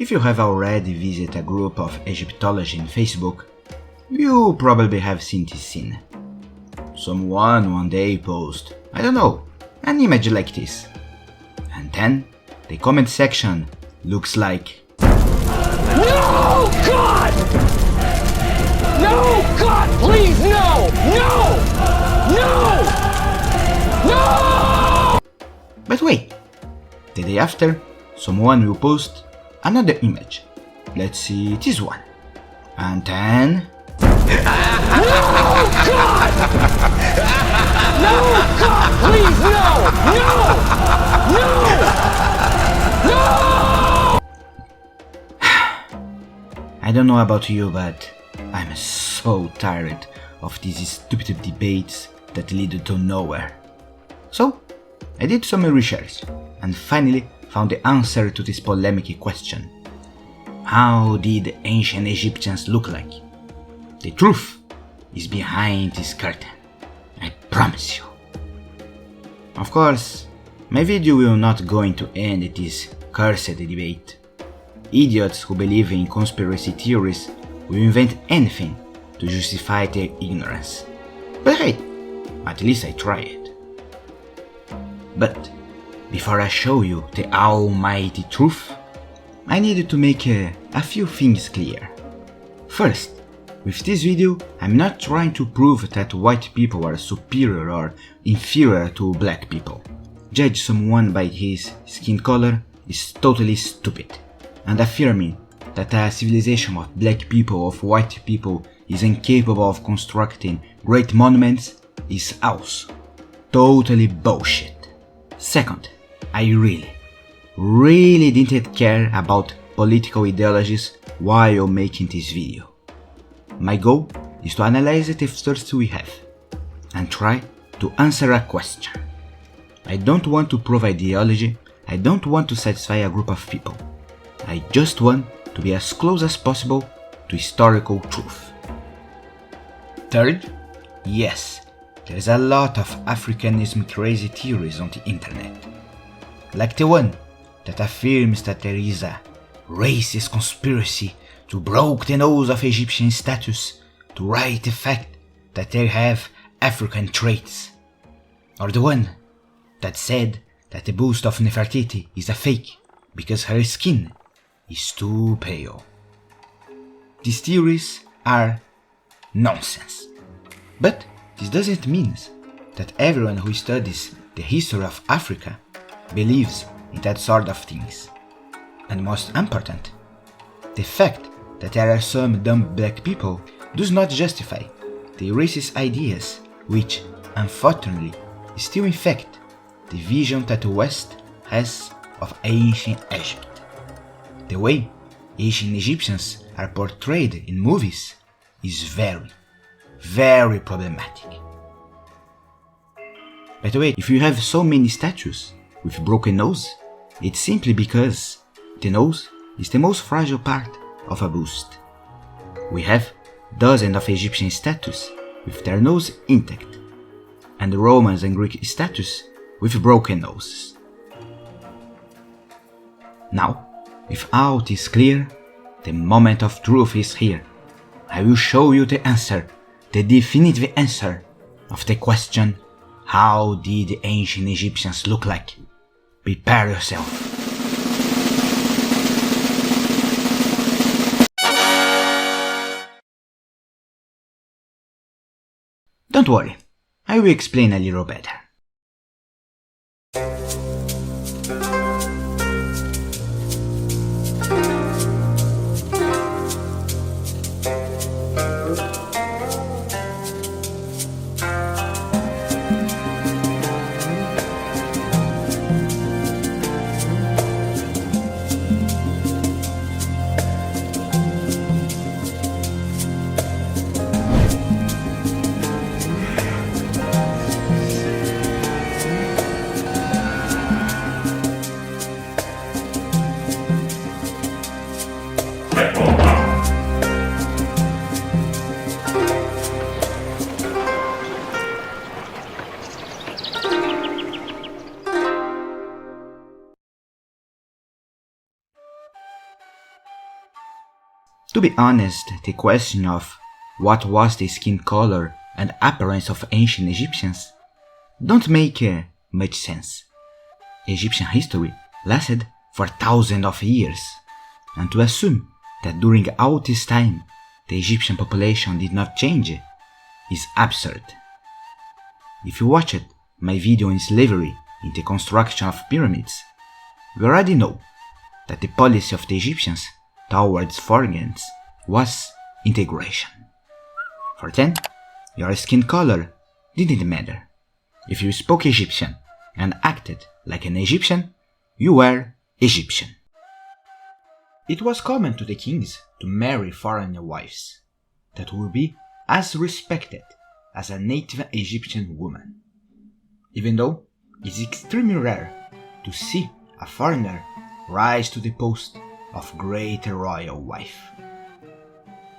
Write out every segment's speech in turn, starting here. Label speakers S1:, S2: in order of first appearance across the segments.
S1: If you have already visited a group of Egyptology in Facebook, you probably have seen this scene. Someone one day post, I don't know, an image like this. And then the comment section looks like,
S2: No, God! No, God, please, no! No! No! No!
S1: but wait, the day after, someone will post another image. Let's see this one. And then...
S2: No, God! No, God, please, no! No! No!
S1: I don't know about you, but I'm so tired of these stupid debates that lead to nowhere. So, I did some research and finally found the answer to this polemic question. How did ancient Egyptians look like? The truth is behind this curtain, I promise you. Of course, my video will not going to end this cursed debate. Idiots who believe in conspiracy theories will invent anything to justify their ignorance. But hey, at least I tried. But before I show you the almighty truth, I needed to make a few things clear. First, with this video, I'm not trying to prove that white people are superior or inferior to black people. Judge someone by his skin color is totally stupid, and affirming that a civilization of black people or of white people is incapable of constructing great monuments is also totally bullshit. Second, I really didn't care about political ideologies while making this video. My goal is to analyze the sources we have and try to answer a question. I don't want to prove ideology, I don't want to satisfy a group of people. I just want to be as close as possible to historical truth. Third, yes, there is a lot of Africanism crazy theories on the internet. Like the one that affirms that there is a racist conspiracy to break the nose of Egyptian statues to hide the fact that they have African traits. Or the one that said that the bust of Nefertiti is a fake because her skin is too pale. These theories are nonsense. But this doesn't mean that everyone who studies the history of Africa believes in that sort of things. And most important, the fact that there are some dumb black people does not justify the racist ideas which, unfortunately, still infect the vision that the West has of ancient Egypt. The way ancient Egyptians are portrayed in movies is very problematic. By the way, if you have so many statues with broken nose, it's simply because the nose is the most fragile part of a bust. We have dozens of Egyptian statues with their nose intact, and Romans and Greek statues with broken noses. Now, if all is clear, the moment of truth is here. I will show you the answer, the definitive answer of the question, how did the ancient Egyptians look like? Prepare yourself. Don't worry, I will explain a little better. To be honest, the question of what was the skin color and appearance of ancient Egyptians don't make much sense. Egyptian history lasted for thousands of years, and to assume that during all this time the Egyptian population did not change is absurd. If you watched my video on slavery in the construction of pyramids, you already know that the policy of the Egyptians towards foreigners was integration. For them, your skin color didn't matter. If you spoke Egyptian and acted like an Egyptian, you were Egyptian. It was common to the kings to marry foreign wives that would be as respected as a native Egyptian woman, even though it's extremely rare to see a foreigner rise to the post of great royal wife.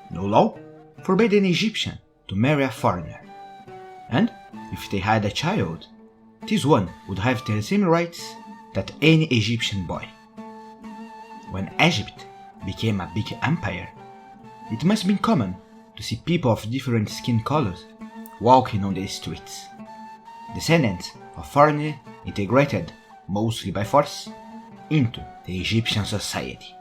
S1: No law forbade an Egyptian to marry a foreigner, and if they had a child, this one would have the same rights that any Egyptian boy. When Egypt became a big empire, it must have been common to see people of different skin colors walking on the streets, descendants of foreigners integrated, mostly by force, into the Egyptian society.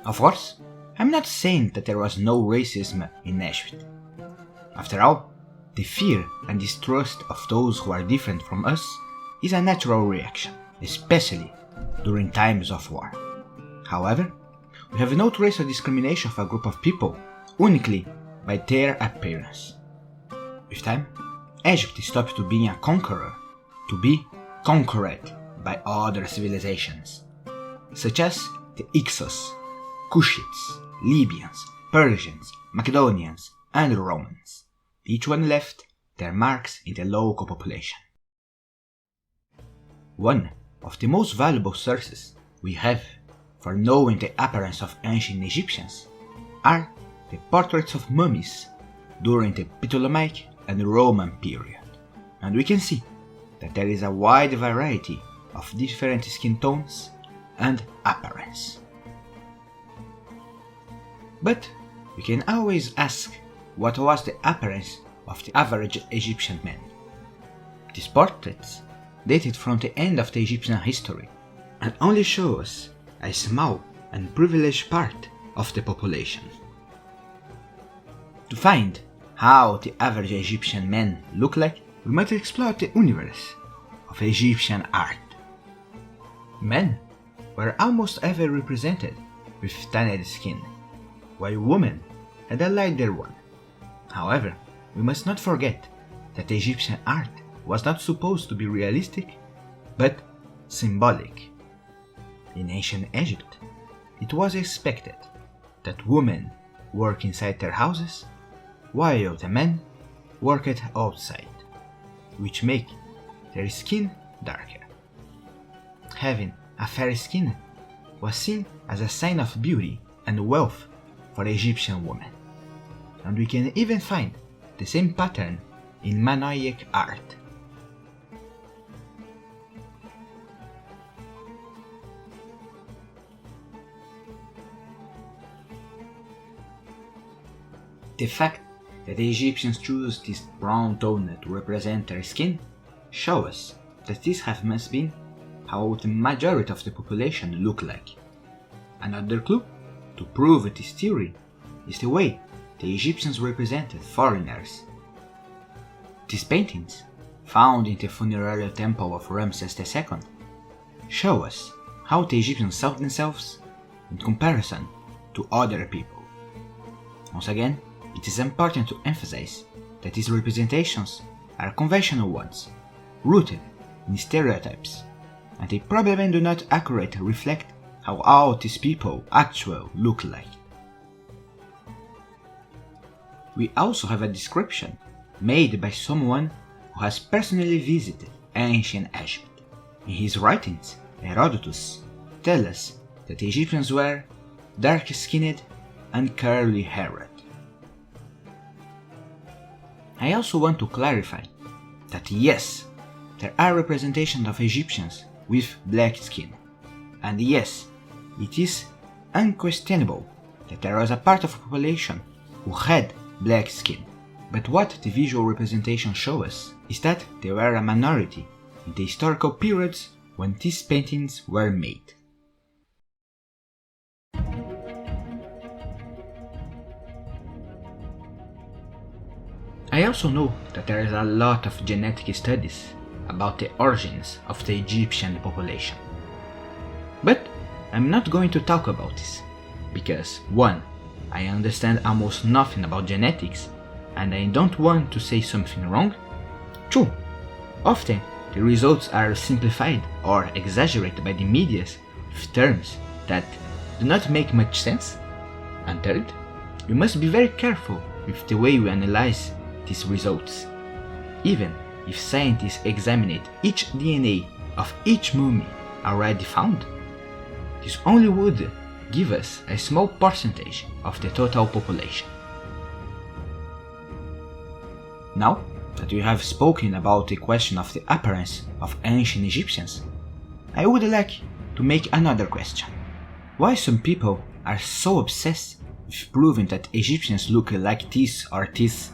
S1: Of course, I'm not saying that there was no racism in Egypt. After all, the fear and distrust of those who are different from us is a natural reaction, especially during times of war. However, we have no trace of discrimination of a group of people uniquely by their appearance. With time, Egypt stopped being a conqueror to be conquered by other civilizations, such as the Hyksos, Kushites, Libyans, Persians, Macedonians, and Romans. Each one left their marks in the local population. One of the most valuable sources we have for knowing the appearance of ancient Egyptians are the portraits of mummies during the Ptolemaic and Roman period, and we can see that there is a wide variety of different skin tones and appearance. But we can always ask what was the appearance of the average Egyptian man. These portraits dated from the end of the Egyptian history and only show us a small and privileged part of the population. To find how the average Egyptian man looked like, we must explore the universe of Egyptian art. Men were almost ever represented with tanned skin, while women had a lighter one. However, we must not forget that Egyptian art was not supposed to be realistic, but symbolic. In ancient Egypt, it was expected that women work inside their houses, while the men worked outside, which make their skin darker. Having a fair skin was seen as a sign of beauty and wealth for Egyptian women, and we can even find the same pattern in Minoic art. The fact that the Egyptians chose this brown tone to represent their skin shows us that this must been how the majority of the population looked like. Another clue to prove this theory is the way the Egyptians represented foreigners. These paintings, found in the funerary temple of Ramses II, show us how the Egyptians saw themselves in comparison to other people. Once again, it is important to emphasize that these representations are conventional ones, rooted in stereotypes, and they probably do not accurately reflect how all these people actually look like. We also have a description made by someone who has personally visited ancient Egypt. In his writings, Herodotus tells us that the Egyptians were dark-skinned and curly-haired. I also want to clarify that yes, there are representations of Egyptians with black skin, and yes, it is unquestionable that there was a part of the population who had black skin. But what the visual representation shows us is that they were a minority in the historical periods when these paintings were made. I also know that there is a lot of genetic studies about the origins of the Egyptian population. But I'm not going to talk about this, because 1. I understand almost nothing about genetics and I don't want to say something wrong. 2. Often the results are simplified or exaggerated by the media with terms that do not make much sense. And 3rd, we must be very careful with the way we analyze these results. Even if scientists examine each DNA of each mummy already found, this only would give us a small percentage of the total population. Now that we have spoken about the question of the appearance of ancient Egyptians, I would like to make another question. Why some people are so obsessed with proving that Egyptians look like this or this?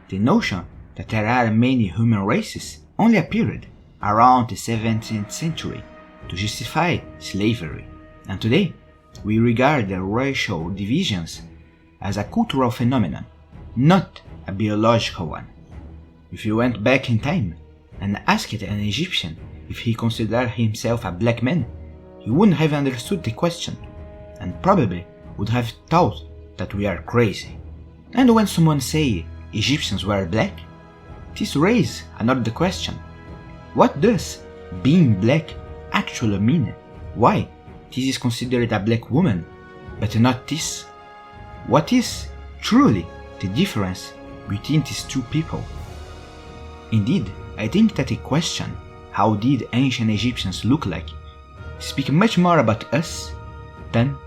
S1: The notion that there are many human races only appeared around the 17th century to justify slavery, and today we regard the racial divisions as a cultural phenomenon, not a biological one. If you went back in time and asked an Egyptian if he considered himself a black man, he wouldn't have understood the question, and probably would have thought that we are crazy. And when someone say Egyptians were black, this raises another question. What does being black actually mean? Why this is considered a black woman, but not this? What is truly the difference between these two people? Indeed, I think that the question, how did ancient Egyptians look like, speaks much more about us than